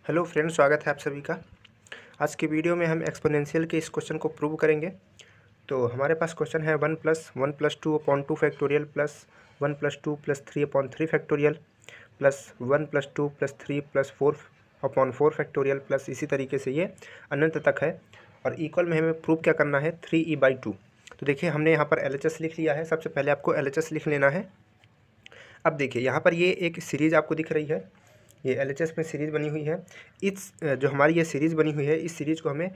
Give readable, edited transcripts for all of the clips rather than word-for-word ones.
Hello friends, स्वागत है आप सभी का। आज की वीडियो में हम एक्सपोनेंशियल के इस क्वेश्चन को प्रूव करेंगे। तो हमारे पास क्वेश्चन है 1+1+2/2 factorial plus 1+2+3/3 factorial plus 1+2+3+4/4 factorial plus इसी तरीके से ये अनंत तक है। और इक्वल में हमें प्रूव क्या करना है 3e/2। तो देखिए हमने यहाँ पर LHS लिख लिया है। सबसे पहले आपको LHS लिख लेना है। अब देखिए यहाँ पर ये एक सीरीज़ आपको दिख रही है, ये LHS में सीरीज़ बनी हुई है। इस जो हमारी ये सीरीज़ बनी हुई है, इस सीरीज़ को हमें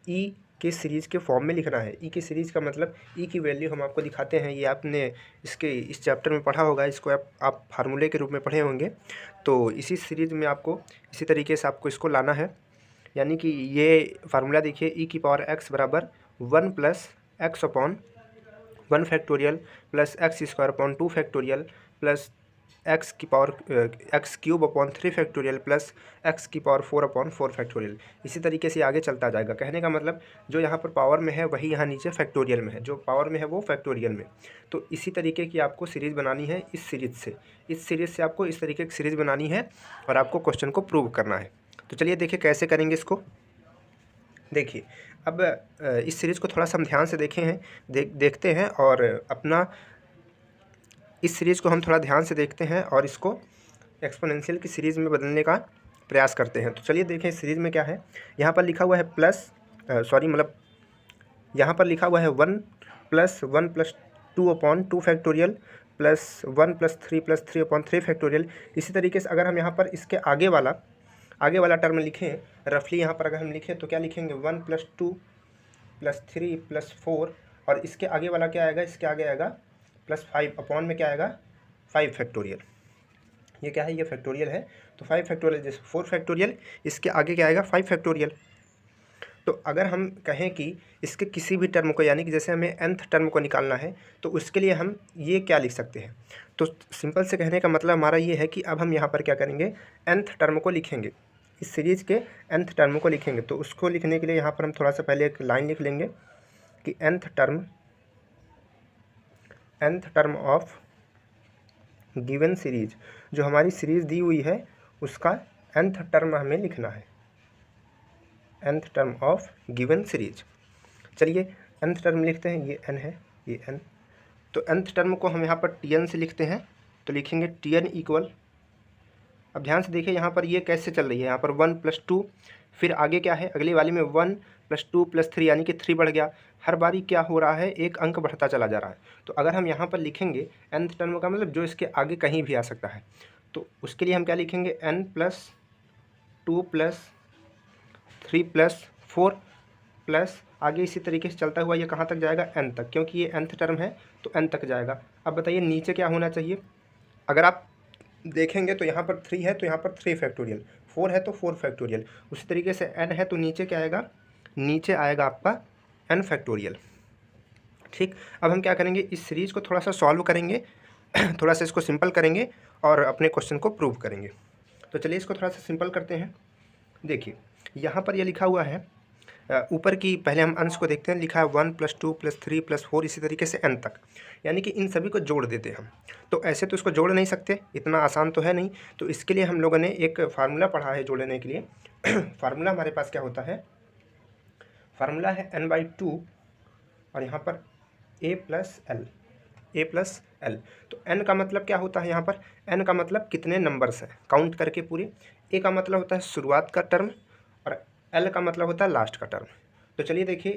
ई के सीरीज़ के फॉर्म में लिखना है। ई की सीरीज़ का मतलब ई की वैल्यू हम आपको दिखाते हैं। ये आपने इस चैप्टर में पढ़ा होगा, इसको आप फार्मूले के रूप में पढ़े होंगे। तो इसी सीरीज़ में आपको इसी तरीके से आपको इसको लाना है। यानी कि ये फार्मूला देखिए, ई की पावर x बराबर 1 + x/1 factorial plus x² 2 factorial plus x³ 3 factorial plus x⁴/4 factorial. इसी तरीके से आगे चलता जाएगा। कहने का मतलब जो यहाँ पर पावर में है वही यहाँ नीचे फैक्टोरियल में है, जो पावर में है वो फैक्टोरियल में। तो इसी तरीके की आपको सीरीज़ बनानी है। इस सीरीज़ से आपको इस तरीके की सीरीज़ बनानी है और आपको क्वेश्चन को प्रूव करना है। तो चलिए देखिए कैसे करेंगे इसको। देखिए अब इस सीरीज़ को थोड़ा सा हम ध्यान से देखते हैं और अपना इस सीरीज़ को हम थोड़ा ध्यान से देखते हैं और इसको एक्सपोनेंशियल की सीरीज़ में बदलने का प्रयास करते हैं। तो चलिए देखें इस सीरीज़ में क्या है। यहाँ पर लिखा हुआ है यहाँ पर लिखा हुआ है 1+1+2/2 फैक्टोरियल प्लस 1+3+3/3 फैक्टोरियल। इसी तरीके से अगर हम यहाँ पर इसके आगे वाला टर्म लिखें, रफली यहाँ पर अगर हम लिखें तो क्या लिखेंगे 1+2+3+4 और इसके आगे वाला क्या आएगा, इसके आगे आएगा +5 अपॉन में क्या आएगा 5 फैक्टोरियल। ये क्या है, ये फैक्टोरियल है। तो 5 फैक्टोरियल जैसे 4 फैक्टोरियल, इसके आगे क्या आएगा 5 फैक्टोरियल। तो अगर हम कहें कि इसके किसी भी टर्म को, यानी कि जैसे हमें nth टर्म को निकालना है, तो उसके लिए हम ये क्या लिख सकते हैं। तो सिंपल से कहने का मतलब हमारा ये है कि अब हम यहाँ पर क्या करेंगे, nth टर्म को लिखेंगे, इस सीरीज़ के nth टर्म को लिखेंगे। तो उसको लिखने के लिए यहाँ पर हम थोड़ा सा पहले एक लाइन लिख लेंगे कि nth term of given series, जो हमारी सीरीज़ दी हुई है उसका nth टर्म हमें लिखना है, nth term of given series. चलिए nth टर्म लिखते हैं, ये n है, ये n। तो nth टर्म को हम यहाँ पर Tn से लिखते हैं। तो लिखेंगे Tn इक्वल, अब ध्यान से देखिए यहाँ पर ये कैसे चल रही है। यहाँ पर 1+2, फिर आगे क्या है, अगली वाली में 1+2+3 यानी कि 3 बढ़ गया। हर बारी क्या हो रहा है, एक अंक बढ़ता चला जा रहा है। तो अगर हम यहाँ पर लिखेंगे nth टर्म का मतलब जो इसके आगे कहीं भी आ सकता है, तो उसके लिए हम क्या लिखेंगे n+2+3+4 प्लस आगे इसी तरीके से चलता हुआ ये कहाँ तक जाएगा, n तक, क्योंकि ये nth टर्म है तो n तक जाएगा। अब बताइए नीचे क्या होना चाहिए। अगर आप देखेंगे तो यहाँ पर 3 है तो यहाँ पर 3 फैक्टोरियल, 4 है तो 4 फैक्टोरियल। उसी तरीके से n है तो नीचे क्या आएगा, नीचे आएगा आपका n फैक्टोरियल। ठीक, अब हम क्या करेंगे, इस सीरीज़ को थोड़ा सा सॉल्व करेंगे थोड़ा सा इसको सिंपल करेंगे और अपने क्वेश्चन को प्रूव करेंगे। तो चलिए इसको थोड़ा सा सिंपल करते हैं। देखिए यहाँ पर ये लिखा हुआ है, ऊपर की पहले हम अंश को देखते हैं। लिखा है 1+2+3+4 इसी तरीके से n तक, यानी कि इन सभी को जोड़ देते हैं हम। तो ऐसे तो इसको जोड़ नहीं सकते, इतना आसान तो है नहीं। तो इसके लिए हम लोगों ने एक फार्मूला पढ़ा है जोड़ने के लिए फार्मूला हमारे पास क्या होता है, फार्मूला है n/2 और यहाँ पर a + l। तो n का मतलब क्या होता है, यहाँ पर n का मतलब कितने नंबर्स हैं काउंट करके पूरे। a का मतलब होता है शुरुआत का टर्म और l का मतलब होता है लास्ट का टर्म। तो चलिए देखिए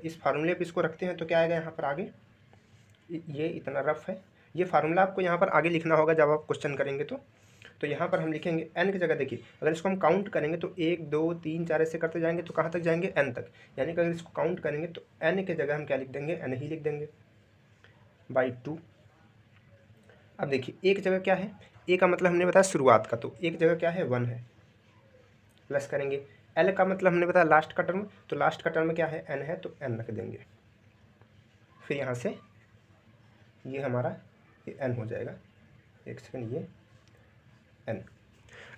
इस फार्मूले पे इसको रखते हैं तो क्या आएगा यहाँ पर आगे, ये इतना रफ है। ये फार्मूला आपको यहाँ पर आगे लिखना होगा जब आप क्वेश्चन करेंगे तो यहाँ पर हम लिखेंगे n की जगह। देखिए अगर इसको हम काउंट करेंगे तो 1 2 3 4 ऐसे करते जाएंगे तो कहाँ तक जाएंगे, n तक। यानी कि अगर इसको काउंट करेंगे तो n की जगह हम क्या लिख देंगे, n ही लिख देंगे /2। अब देखिए एक जगह क्या है, a का मतलब हमने बताया शुरुआत का, तो एक जगह क्या है 1 है, प्लस करेंगे। l का मतलब हमने बताया लास्ट का टर्म, तो लास्ट का टर्म क्या है n है तो n रख देंगे। फिर यहाँ से ये हमारा ये n हो जाएगा, एक सेकंड, ये n।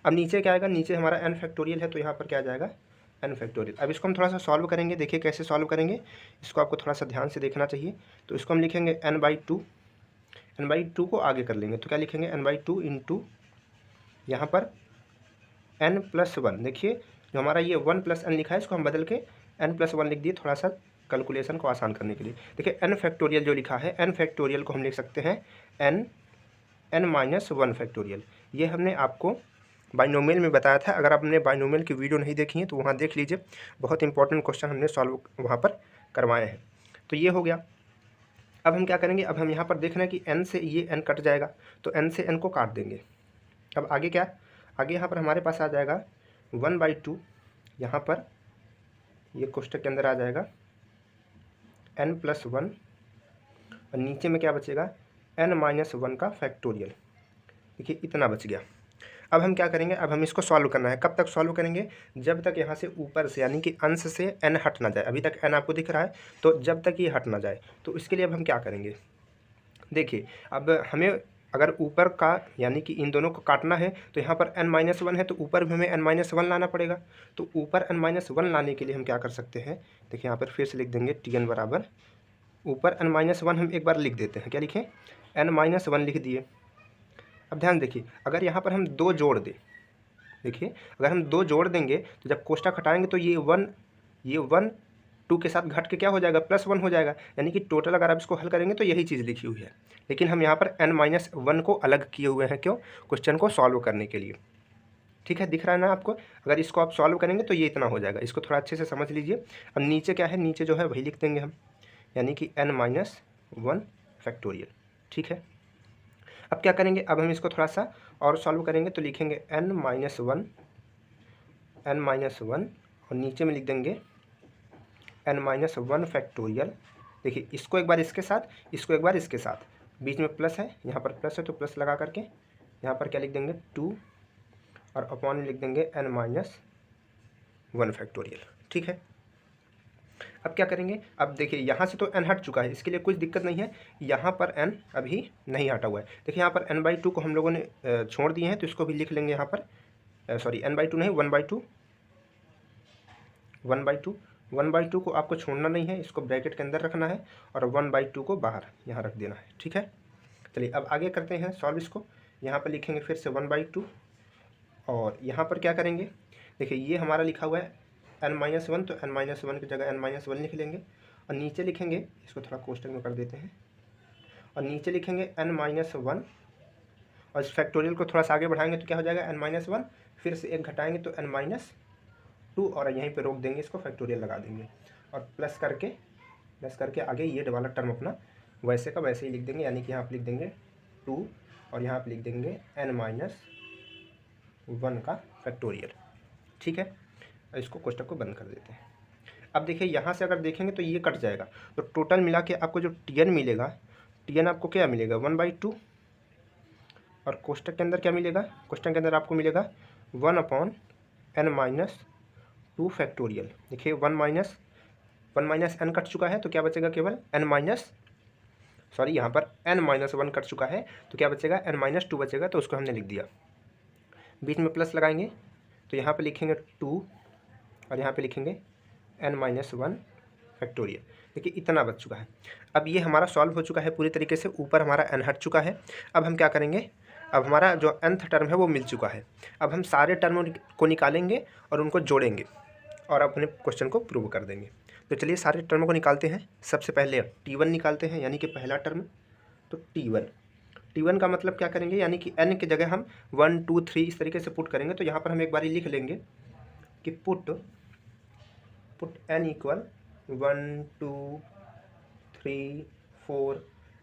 अब नीचे क्या आएगा, नीचे हमारा n फैक्टोरियल है तो यहाँ पर क्या आ जाएगा n फैक्टोरियल। अब इसको हम थोड़ा सा सॉल्व करेंगे, देखिए कैसे सॉल्व करेंगे, इसको आपको थोड़ा सा ध्यान से देखना चाहिए। तो इसको हम लिखेंगे n/2 को आगे कर लेंगे तो क्या लिखेंगे n/2 इंटू यहाँ पर n+1, देखिए जो हमारा ये 1 + n लिखा है इसको हम बदल के n+1 लिख दिए, थोड़ा सा कैलकुलेशन को आसान करने के लिए। देखिए n फैक्टोरियल जो लिखा है, n फैक्टोरियल को हम लिख सकते हैं n-1 फैक्टोरियल। ये हमने आपको बाइनोमियल में बताया था। अगर आपने बाइनोमियल की वीडियो नहीं देखी है तो वहाँ देख लीजिए, बहुत इंपॉर्टेंट क्वेश्चन हमने सॉल्व वहाँ पर करवाए हैं। तो ये हो गया। अब हम क्या करेंगे, अब हम यहाँ पर देख रहे हैं कि n से ये n कट जाएगा, तो n से n को काट देंगे। अब आगे क्या, आगे यहाँ पर हमारे पास आ जाएगा 1/2, यहाँ पर ये कोष्टक के अंदर आ जाएगा n+1, और नीचे में क्या बचेगा n-1 का फैक्टोरियल। देखिए इतना बच गया। अब हम क्या करेंगे, अब हम इसको सॉल्व करना है। कब तक सॉल्व करेंगे, जब तक यहाँ से ऊपर से यानी कि अंश से n हट ना जाए। अभी तक n आपको दिख रहा है, तो जब तक ये हट ना जाए, तो इसके लिए अब हम क्या करेंगे, देखिए अब हमें अगर ऊपर का यानी कि इन दोनों को काटना है तो यहाँ पर n-1 है, तो ऊपर भी हमें n-1 लाना पड़ेगा। तो ऊपर n-1 लाने के लिए हम क्या कर सकते हैं, देखिए यहाँ पर फिर से लिख देंगे Tn बराबर, ऊपर n-1 हम एक बार लिख देते हैं। क्या लिखें, n-1 लिख दिए। अब ध्यान देखिए, अगर यहाँ पर हम 2 जोड़ दें, देखिए अगर हम 2 जोड़ देंगे तो जब कोष्टक हटाएंगे तो ये 1 2 के साथ घट के क्या हो जाएगा, +1 हो जाएगा। यानी कि टोटल अगर आप इसको हल करेंगे तो यही चीज़ लिखी हुई है, लेकिन हम यहाँ पर n-1 को अलग किए हुए हैं। क्यों, क्वेश्चन को सॉल्व करने के लिए। ठीक है, दिख रहा है ना आपको। अगर इसको आप सॉल्व करेंगे तो ये इतना हो जाएगा, इसको थोड़ा अच्छे से समझ लीजिए। अब नीचे क्या है, नीचे जो है वही लिख देंगे हम, यानी कि n-1 फैक्टोरियल। ठीक है, अब क्या करेंगे, अब हम इसको थोड़ा सा और सॉल्व करेंगे, तो लिखेंगे n-1 और नीचे में लिख देंगे n-1 फैक्टोरियल। देखिए इसको एक बार इसके साथ, इसको एक बार इसके साथ, बीच में प्लस है, यहाँ पर प्लस है तो प्लस लगा करके यहाँ पर क्या लिख देंगे 2, और अपॉन में लिख देंगे n-1 फैक्टोरियल। ठीक है, अब क्या करेंगे, अब देखिए यहाँ से तो n हट चुका है, इसके लिए कुछ दिक्कत नहीं है। यहाँ पर n अभी नहीं हटा हुआ है। देखिए यहाँ पर n/2 को हम लोगों ने छोड़ दिए हैं, तो इसको भी लिख लेंगे यहाँ पर, सॉरी n/2 नहीं, 1/2 को आपको छोड़ना नहीं है, इसको ब्रैकेट के अंदर रखना है, और 1/2 को बाहर यहाँ रख देना है। ठीक है, चलिए अब आगे करते हैं सॉल्व इसको। यहाँ पर लिखेंगे फिर से 1/2, और यहाँ पर क्या करेंगे, देखिए ये हमारा लिखा हुआ है n-1, तो n-1 की जगह n-1 लिख लेंगे, और नीचे लिखेंगे, इसको थोड़ा कोष्टक में कर देते हैं, और नीचे लिखेंगे n-1, और इस फैक्टोरियल को थोड़ा सा आगे बढ़ाएंगे तो क्या हो जाएगा n-1, फिर से 1 घटाएंगे तो n-2, और यहीं पे रोक देंगे, इसको फैक्टोरियल लगा देंगे, और प्लस करके आगे ये वाला टर्म अपना वैसे का वैसे ही लिख देंगे। यानी कि यहाँ पर लिख देंगे 2, और यहाँ पर लिख देंगे n-1 का फैक्टोरियल। ठीक है, इसको कोष्टक को बंद कर देते हैं। अब देखिए यहाँ से अगर देखेंगे तो ये कट जाएगा, तो टोटल मिला के आपको जो Tn मिलेगा, Tn आपको क्या मिलेगा 1/2, और कोष्टक के अंदर क्या मिलेगा, कोष्टक के अंदर आपको मिलेगा 1/n-2 फैक्टोरियल। देखिए 1 n कट चुका है, तो क्या बचेगा केवल यहाँ पर n-1 कट चुका है, तो क्या बचेगा n-2 बचेगा, तो उसको हमने लिख दिया। बीच में प्लस लगाएंगे तो यहाँ पे लिखेंगे 2, और यहाँ पे लिखेंगे n-1 फैक्टोरियल। देखिए इतना बच चुका है। अब ये हमारा सॉल्व हो चुका है पूरी तरीके से, ऊपर हमारा n हट चुका है। अब हम क्या करेंगे, अब हमारा जो nth टर्म है वो मिल चुका है। अब हम सारे टर्म को निकालेंगे और उनको जोड़ेंगे और अपने क्वेश्चन को प्रूव कर देंगे। तो चलिए सारे टर्मों को निकालते हैं। सबसे पहले T1 निकालते हैं, यानी कि पहला टर्म। तो T1 का मतलब क्या करेंगे, यानी कि n की जगह हम 1 2 3 इस तरीके से पुट करेंगे। तो यहाँ पर हम एक बार लिख लेंगे कि पुट n इक्वल 1 2 3 4,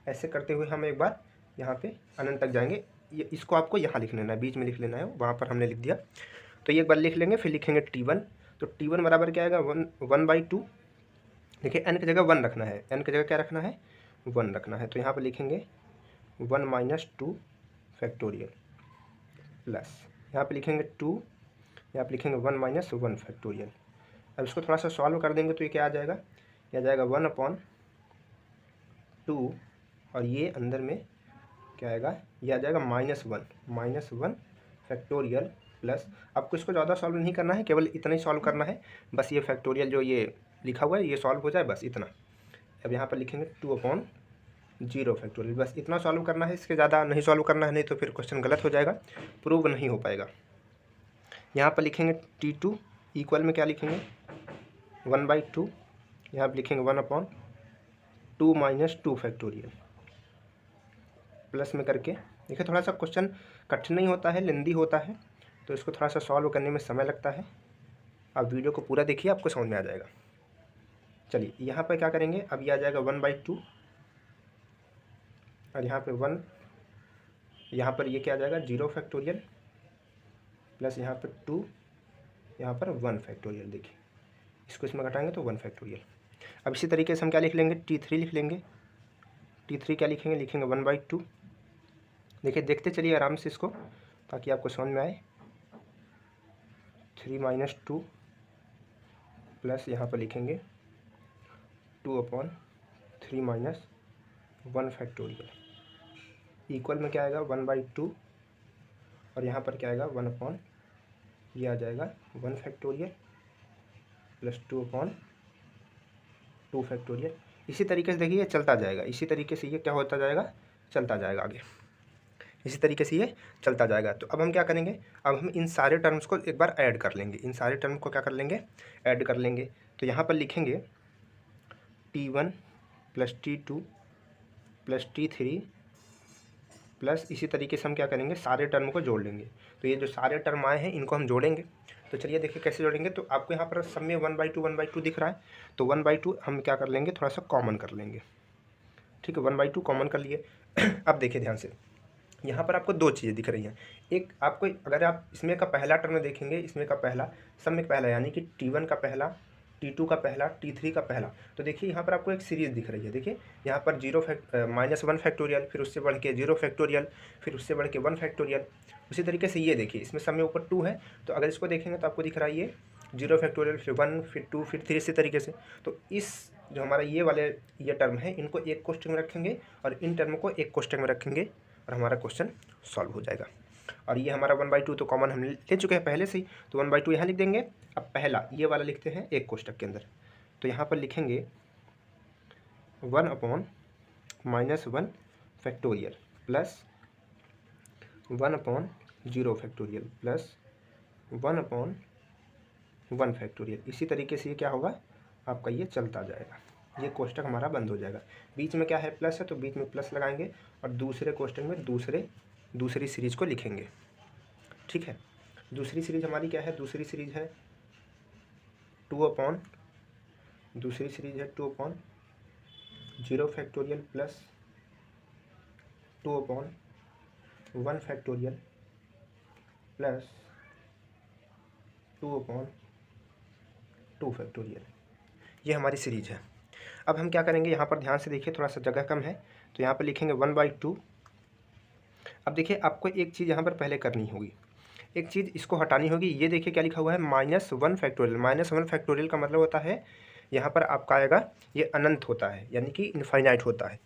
ऐसे करते हुए हम एक बार यहाँ पे अनंत तक जाएंगे। ये इसको आपको यहाँ लिख लेना है, बीच में लिख लेना है, वहाँ पर हमने लिख दिया। तो ये एक बार लिख लेंगे, फिर लिखेंगे T1। तो T1 बराबर क्या आएगा 1/2। देखिए n की जगह 1 रखना है, n की जगह क्या रखना है 1 रखना है। तो यहाँ पर लिखेंगे 1-2 फैक्टोरियल प्लस, यहाँ पे लिखेंगे 2, यहाँ पे लिखेंगे 1-1 फैक्टोरियल। अब इसको थोड़ा सा सॉल्व कर देंगे तो ये क्या आ जाएगा, ये आ जाएगा 1/2, और ये अंदर में क्या आएगा, ये आ जाएगा -1 फैक्टोरियल प्लस। आपको इसको ज़्यादा सॉल्व नहीं करना है, केवल इतना ही सॉल्व करना है, बस ये फैक्टोरियल जो ये लिखा हुआ है ये सॉल्व हो जाए, बस इतना। अब यहाँ पर लिखेंगे 2/0 फैक्टोरियल, बस इतना सॉल्व करना है, इसके ज़्यादा नहीं सॉल्व करना है, नहीं तो फिर क्वेश्चन गलत हो जाएगा, प्रूव नहीं हो पाएगा। यहाँ पर लिखेंगे T2 इक्वल में क्या लिखेंगे 1/2, यहाँ पर लिखेंगे 1/2 माइनस 2 फैक्टोरियल प्लस में करके। देखिए थोड़ा सा क्वेश्चन कठिन नहीं होता है, लेंदी होता है, तो इसको थोड़ा सा सॉल्व करने में समय लगता है। आप वीडियो को पूरा देखिए, आपको समझ में आ जाएगा। चलिए यहाँ पर क्या करेंगे, अब ये आ जाएगा 1/2 और यहाँ पे 1, यहाँ पर ये क्या आ जाएगा 0 फैक्टोरियल प्लस यहाँ पर 2, यहाँ पर 1 फैक्टोरियल। देखिए इसको इसमें घटाएंगे तो 1 फैक्टोरियल। अब इसी तरीके से हम क्या लिख लेंगे, T3 लिख लेंगे। T3 क्या लिखेंगे, लिखेंगे 1/2। देखिए देखते चलिए आराम से इसको, ताकि आपको समझ में आए। 3 - 2 प्लस यहाँ पर लिखेंगे 2/3 माइनस 1 फैक्टोरियल इक्वल में क्या आएगा 1/2 और यहाँ पर क्या आएगा 1/, ये आ जाएगा 1 फैक्टोरियल प्लस 2/2 फैक्टोरियल। इसी तरीके से देखिए ये चलता जाएगा, इसी तरीके से ये क्या होता जाएगा, चलता जाएगा आगे, इसी तरीके से ये चलता जाएगा। तो अब हम क्या करेंगे, अब हम इन सारे टर्म्स को एक बार ऐड कर लेंगे, इन सारे टर्म को क्या कर लेंगे, ऐड कर लेंगे। तो यहाँ पर लिखेंगे T1 plus T2 plus T3 plus इसी तरीके से हम क्या करेंगे, सारे टर्म को जोड़ लेंगे। तो ये जो सारे टर्म आए हैं इनको हम जोड़ेंगे। तो चलिए देखिए कैसे जोड़ेंगे। तो आपको यहाँ पर सब में 1/2 दिख रहा है, तो 1/2 हम क्या कर लेंगे, थोड़ा सा कॉमन कर लेंगे। ठीक है, 1/2 कॉमन कर लिए। अब देखिए ध्यान से, यहाँ पर आपको दो चीज़ें दिख रही हैं। एक आपको, अगर आप इसमें का पहला टर्म देखेंगे, इसमें का पहला, सब में पहला, यानी कि T1 का पहला, T2 का पहला, T3 का पहला। तो देखिए यहाँ पर आपको एक सीरीज़ दिख रही है। देखिए यहाँ पर -1 फैक्टोरियल, फिर उससे बढ़ के 0 फैक्टोरियल, फिर उससे बढ़ के 1 फैक्टोरियल। उसी तरीके से ये देखिए इसमें सब में ऊपर 2 है, तो अगर इसको देखेंगे तो आपको दिख रहा है ये 0 फैक्टोरियल, फिर 1, फिर 2, फिर 3, इसी तरीके से। तो इस जो हमारा ये वाले ये टर्म है, इनको एक कोष्टक में रखेंगे और इन टर्म को एक कोष्टक में रखेंगे और हमारा क्वेश्चन सॉल्व हो जाएगा। और ये हमारा 1/2 तो कॉमन हम ले चुके हैं पहले से ही, तो 1/2 यहाँ लिख देंगे। अब पहला ये वाला लिखते हैं एक कोष्टक के अंदर, तो यहाँ पर लिखेंगे 1/-1 factorial plus 1/0 factorial plus 1/1 factorial. इसी तरीके से ये क्या होगा आपका, ये चलता जाएगा, ये कोष्टक हमारा बंद हो जाएगा। बीच में क्या है, प्लस है, तो बीच में प्लस लगाएंगे और दूसरे कोष्टक में दूसरी सीरीज को लिखेंगे। ठीक है, दूसरी सीरीज हमारी क्या है, दूसरी सीरीज है 2/, दूसरी सीरीज है 2/0 factorial plus 2/1 factorial plus 2/2 factorial. ये हमारी सीरीज है। अब हम क्या करेंगे, यहाँ पर ध्यान से देखिए, थोड़ा सा जगह कम है, तो यहाँ पर लिखेंगे 1/2। अब देखिए आपको एक चीज़ यहाँ पर पहले करनी होगी, एक चीज़ इसको हटानी होगी। ये देखिए क्या लिखा हुआ है, -1 फैक्टोरियल। -1 फैक्टोरियल का मतलब होता है यहाँ पर आपका आएगा, ये अनंत होता है, यानी कि इनफाइनाइट होता है।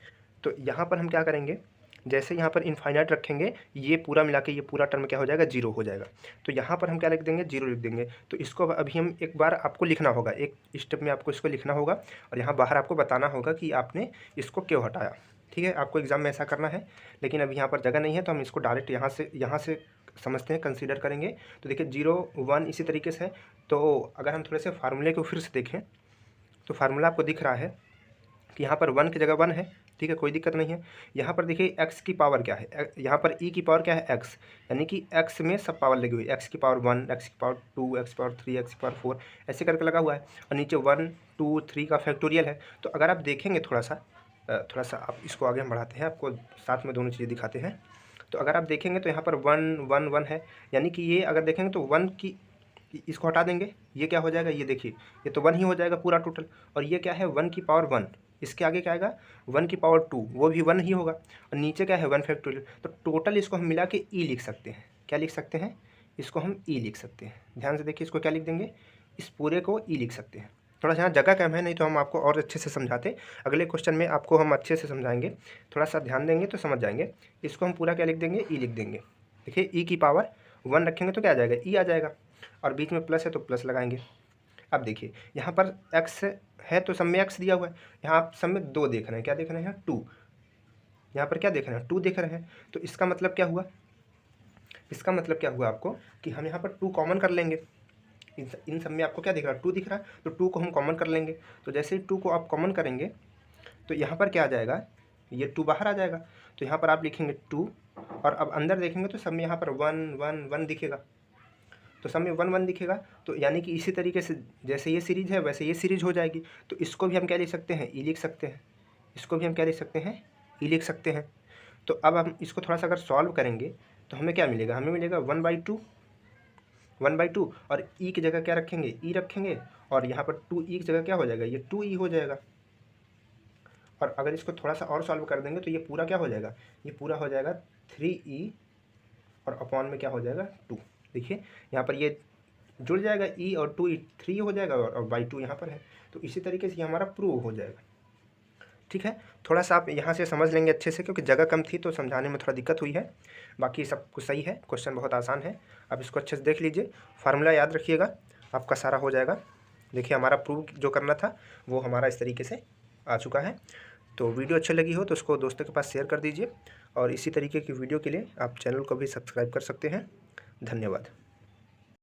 तो यहाँ पर हम क्या करेंगे, जैसे यहाँ पर इनफाइनाइट रखेंगे, ये पूरा मिला के ये पूरा टर्म क्या हो जाएगा, 0 हो जाएगा। तो यहाँ पर हम क्या लिख देंगे, 0 लिख देंगे। तो इसको अभी हम एक बार आपको लिखना होगा, एक स्टेप में आपको इसको लिखना होगा और यहाँ बाहर आपको बताना होगा कि आपने इसको क्यों हटाया। ठीक है, आपको एग्जाम में ऐसा करना है, लेकिन अभी यहाँ पर जगह नहीं है, तो हम इसको डायरेक्ट यहाँ से समझते हैं, कंसीडर करेंगे। तो देखिए 0, 1 इसी तरीके से है। तो अगर हम थोड़े से फार्मूले को फिर से देखें, तो फार्मूला आपको दिख रहा है कि यहाँ पर 1 की जगह 1 है। ठीक है, कोई दिक्कत नहीं है। यहाँ पर देखिए x की पावर क्या है, यहाँ पर e की पावर क्या है, x, यानी कि x में सब पावर लगी हुई है, x की पावर 1, x की पावर 2, x की पावर 3, x की पावर 4, ऐसे करके लगा हुआ है। और नीचे 1, 2, 3 का फैक्टोरियल है। तो अगर आप देखेंगे थोड़ा सा आप इसको आगे हम बढ़ाते हैं, आपको साथ में दोनों चीज़ें दिखाते हैं। तो अगर आप देखेंगे तो यहाँ पर 1, 1, 1 है, यानी कि ये अगर देखेंगे तो 1 की, इसको हटा देंगे, ये क्या हो जाएगा, ये देखिए ये तो 1 ही हो जाएगा पूरा टोटल। और ये क्या है, 1 की पावर 1, इसके आगे क्या आएगा 1 की पावर 2, वो भी 1 ही होगा। और नीचे क्या है 1 फैक्टोरियल। तो टोटल इसको हम मिला के ई लिख सकते हैं। क्या लिख सकते हैं, इसको हम ई लिख सकते हैं। ध्यान से देखिए, इसको क्या लिख देंगे, इस पूरे को ई लिख सकते हैं। थोड़ा सा यहाँ जगह कम है, नहीं तो हम आपको और अच्छे से समझाते। अगले क्वेश्चन में आपको हम अच्छे से समझाएंगे, थोड़ा सा ध्यान देंगे तो समझ जाएंगे। इसको हम पूरा क्या लिख देंगे, ई लिख देंगे। देखिए ई की पावर 1 रखेंगे तो क्या आ जाएगा, ई आ जाएगा, और बीच में प्लस है तो प्लस लगाएंगे। अब देखिए यहाँ पर x है, तो सब में x दिया हुआ है, यहाँ आप सब में 2 देख रहे हैं, क्या देख रहे हैं, 2, यहाँ पर क्या देख रहे हैं, 2 देख रहे हैं। तो इसका मतलब क्या हुआ, इसका मतलब क्या हुआ आपको कि हम यहाँ पर 2 कॉमन कर लेंगे। इन सब में आपको क्या दिख रहा है, 2 दिख रहा है, तो 2 को हम कॉमन कर लेंगे। तो जैसे ही 2 को आप कॉमन करेंगे तो यहाँ पर क्या आ जाएगा, ये 2 बाहर आ जाएगा। तो यहाँ पर आप लिखेंगे 2 और अब अंदर देखेंगे तो सब में यहाँ पर 1 1 1 दिखेगा। तो सब में 1 1 दिखेगा। तो यानी कि इसी तरीके से जैसे ये सीरीज है वैसे ये सीरीज हो जाएगी। तो इसको भी हम क्या लिख सकते हैं, ई लिख सकते हैं। इसको भी हम क्या लिख सकते हैं, ई लिख सकते हैं। तो अब हम इसको थोड़ा सा अगर सॉल्व करेंगे तो हमें क्या मिलेगा, हमें मिलेगा 1/2 और ई की जगह क्या रखेंगे, ई रखेंगे और यहाँ पर 2 ई की जगह क्या हो जाएगा, ये 2 ई हो जाएगा। और अगर इसको थोड़ा सा और सॉल्व कर देंगे तो ये पूरा क्या हो जाएगा, ये पूरा हो जाएगा 3e और अपॉन में क्या हो जाएगा 2। देखिए यहाँ पर ये जुड़ जाएगा e और 2e 3 हो जाएगा और बाई 2 यहाँ पर है। तो इसी तरीके से ये हमारा प्रूव हो जाएगा। ठीक है, थोड़ा सा आप यहाँ से समझ लेंगे अच्छे से, क्योंकि जगह कम थी तो समझाने में थोड़ा दिक्कत हुई है। बाकी सब कुछ सही है, क्वेश्चन बहुत आसान है। अब इसको अच्छे से देख लीजिए, फार्मूला याद रखिएगा, आपका सारा हो जाएगा। देखिए हमारा प्रूव जो करना था वो हमारा इस तरीके से आ चुका है। तो वीडियो अच्छी लगी हो तो उसको दोस्तों के पास शेयर कर दीजिए और इसी तरीके की वीडियो के लिए आप चैनल को भी सब्सक्राइब कर सकते हैं। धन्यवाद।